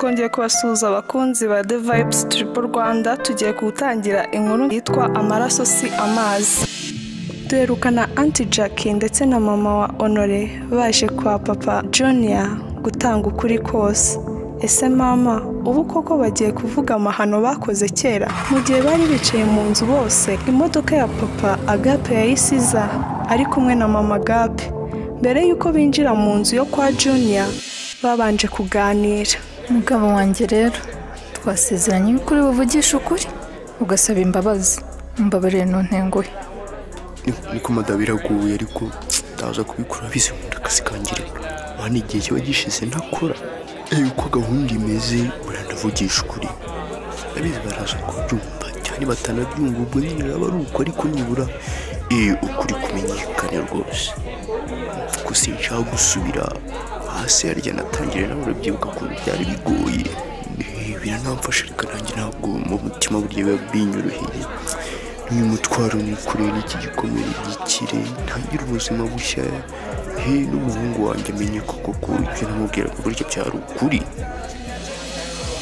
twongeye kubasuhuza abakunzi ba The Vibes Triple Rwanda. Tugiye gutangira inkuru yitwa Amaraso si amazi. Duherukana Auntie Jackie ndetse na mama wa Honore baje kwa Papa Junior gutanga ukuri kose. Ese mama, ubu koko bagiye kuvuga amahano bakoze kera? Mu gihe bari bicaye mu nzu bose, imodoka ya Papa Agape yayisiza ari kumwe na mama Agape. Mbere yuko binjira mu nzu yo kwa Junior, babanje kuganira. Mugabo wanjye rero, twasezeranye yuko uri buvugisha ukuri, ugasaba imbabazi. Mbabarire ntuntenguhe. Niko madabiraguye ariko ndaza kubikora bize mu akazi kangire. Bani igihe cyo gishize ntakora. Yuko gahunda imeze burandavugisha ukuri. Abizi baraza kubyumva cyane batanabyumva ubwo nyine raba ari uko ariko nibura ukuri kumenyekane rwose. Gusa nshaka gusubira hasi yarya natangire nawe urabyibuka ko byari bigoye. Biranamfasha reka nanjye ntabwo mu mutima burya biba binyoroheye. Uyu mutwaro ni kure n'iki gikomere gikire ntangira ubuzima bushya. N'umuhungu wanjye amenye ko koko ibyo namubwira ko burya cyari ukuri.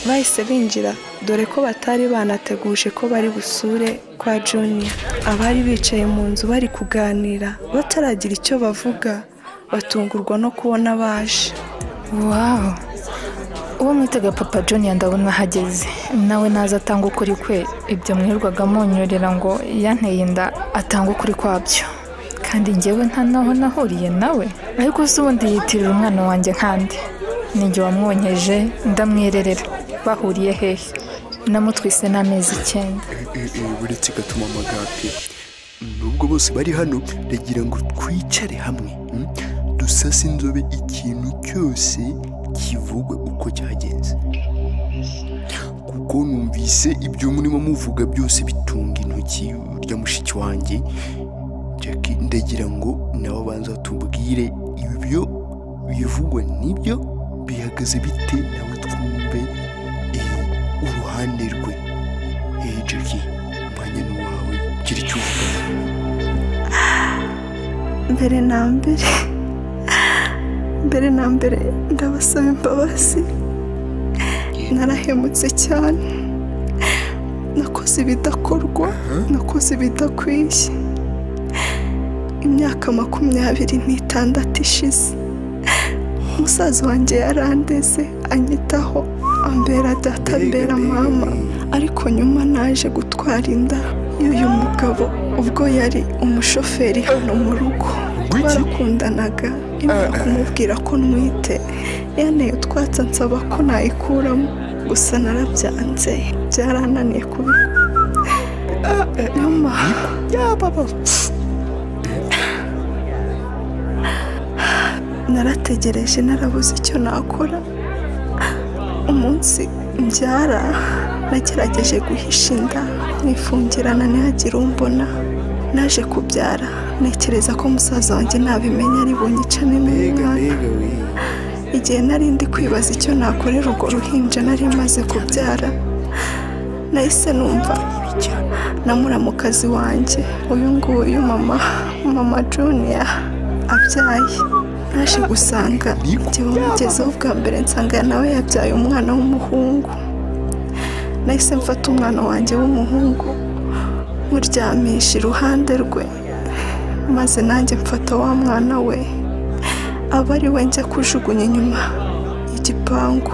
Bahise binjira dore ko batari banateguje ko bari busure kwa Junior. Abari bicaye mu nzu bari kuganira bataragira icyo bavuga, batungurwa no kubona baje. Wow! Uwo mwitaga Papa Junior ndabona hageze. Nawe naza atanga ukuri kwe. Ibyo mwirwaga munyorera ngo yanteye inda atanga ukuri kwabyo. Kandi njyewe nta naho nahuriye nawe. Ariko se ubundi yitirira umwana wanjye kandi. Ninjye wamwonyeje ndamwirerera. Bahuriye hehe? Namutwise n'amezi 9. Buretse gatuma Magape. Nubwo bose bari hano ndagira ngo twicare hamwe. Dusase inzobe ikintu cyose kivugwe uko cyagenze. Kuko numvise ibyo murimo muvuga byose bitunga intoki urya mushiki wanjye. Jackie ndagira ngo nabo banza tubwire ibyo bivugwa nibyo bihagaze bite nawe twumve uruhande rwe. Jackie, umwanya ni wawe, gira icyo uvuga. Mbere na mbere ndabasaba imbabazi. Narahemutse cyane. Nakoze ibidakorwa, nakoze ibidakwiye. Imyaka 26 ishize, umusaza wanjye yarandeze anyitaho, ambera data, ambera mama. Ariko nyuma naje gutwara inda y'uyu mugabo ubwo yari umushoferi hano mu rugo. Barakundanaga, imara kumubwira ko ntwite yanteye utwatsi nsaba ko nayikuramo, gusa narabyanze, byarananiye kubikora. Nyuma narategereje, narabuze icyo nakora. Umunsi mbyara nagerageje guhisha inda, nifungirana ntihagire umbona. Naje kubyara nekereza ko musaza wanjye nabimenya ari bunyicane n'umwana. Igihe nari ndi kwibaza icyo nakorera urwo ruhinja nari maze kubyara, nahise numva na muramukazi wanjye uyu nguyu mama Junior abyaye. Naje gusanga njyewe mugezeho bwa mbere nsanga nawe yabyaye umwana w'umuhungu. Nahise mfata umwana wanjye w'umuhungu muryamisha iruhande rwe, maze nanjye mfata wa mwana we aba ari we njya kujugunya inyuma y'igipangu.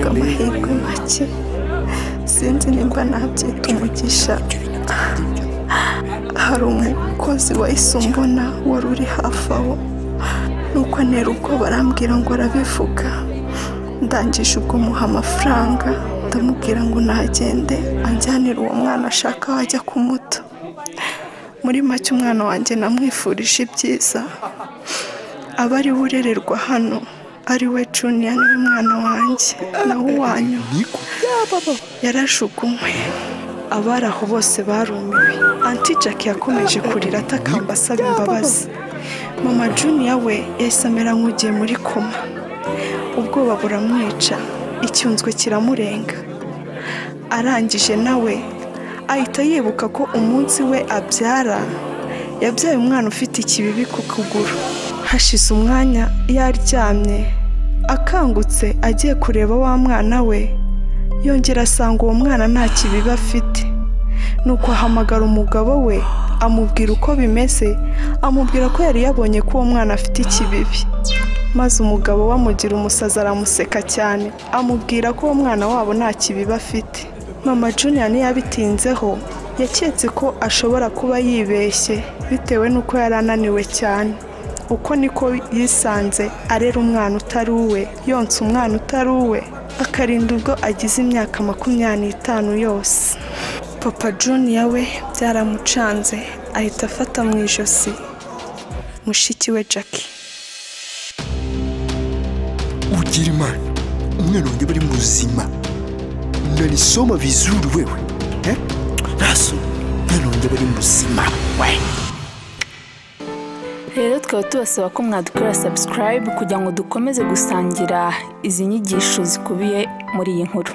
Amahirwe make, sinzi nimba nabyita umugisha, hari umukozi wahise umbona wari uri hafi aho, nuko antera ubwo barambwira ngo arabivuga. Ndangije ubwo muha amafaranga, ndamubwira ngo nagende anjyanire uwo mwana ashaka wajya kumuta. Muri make umwana wanjye namwifurije ibyiza, aba ari we urererwa hano, ari we Junior niwe mwana wanjye. Nawe uwanyu yarajugunywe. Abari aho bose barumiwe. Auntie Jackie yakomeje kurira atakamba asaba imbabazi. Mama Junior we yahise amera nk'ugiye muri koma. Ubwoba buramwica, icyunzwe kiramurenga. Arangije nawe ahita yibuka ko umunsi we abyara yabyaye umwana ufite ikibibi ku kuguru. Hashize umwanya yaryamye akangutse agiye kureba wa mwana we yongera asanga uwo mwana nta kibibi afite. Nuko ahamagara umugabo we amubwira uko bimeze, amubwira ko yari yabonye ko uwo mwana afite ikibibi. Maze umugabo we amugira umusazi aramuseka cyane, amubwira ko uwo mwana wabo nta kibibi afite. Mama Junior ntiyabitinzeho, yaketse ko ashobora kuba yibeshye bitewe n'uko yari ananiwe cyane. Uko niko yisanze arera umwana utari uwe, yonsa umwana utari uwe, akarinda ubwo agize imyaka 25 yose. Papa Junior we byaramucanze, ahita afata mu ijosi mushiki we Jackie. Ugira Imana, umwana wanjye bari muzima, nanisoma vizuri wewe, naso umwana wanjye bari muzima we. Rero twaba tubasaba ko mwadukora subscribe kugira ngo dukomeze gusangira izi nyigisho zikubiye muri iyi nkuru.